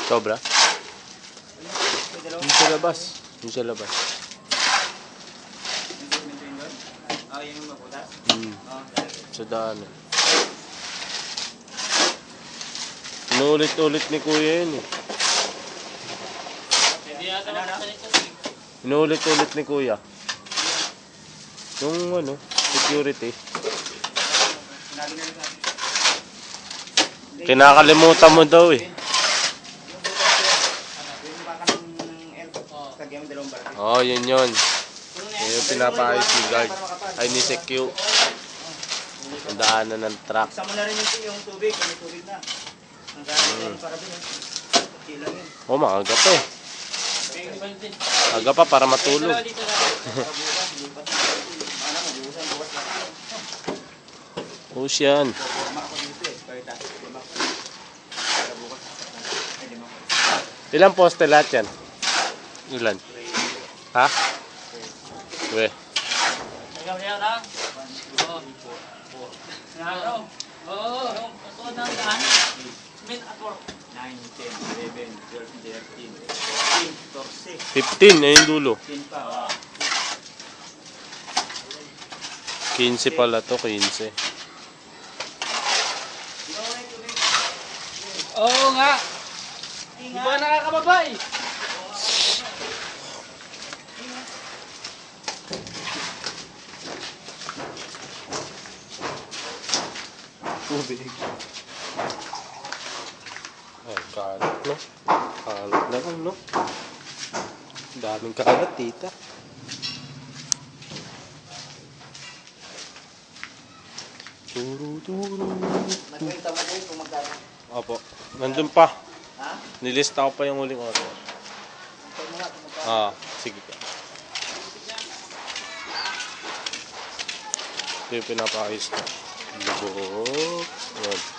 Sobra? Yung sa labas. Yung sa labas. Yung maputas? Sa daanan. Inuulit-ulit ni Kuya yun eh. Inuulit-ulit ni Kuya. Yung ano, security. Kinakalimutan mo daw eh. Oo, yun yun. Yun yung pinapaayos ni guard. Ay, ni Secure. Ang daanan ng truck. Sama na rin yung tubig. May tubig na. Ang daanan para din. Kilang yun. Oo, maaga pa eh. Aga pa para matulog. Ocean. Ilang poste lahat yan? Ilan? Ha? We. $9, 10, 11, 12, 13, 14, 15 na yung dulo. 15 pa. 15 pala to, 15. Oo nga. Di ba nakakababay? Tubig. Ay, kalat no? Kalat na lang no? Daming kalat, tita. Turu. Nagkwenta mo din kung magkano. Opo. Nandun pa. Ha? Nilista ko pa yung huling order. Ito mo nga kung magkano. Sige ka. Ito yung pinapakayos ko. Lubok. Yan.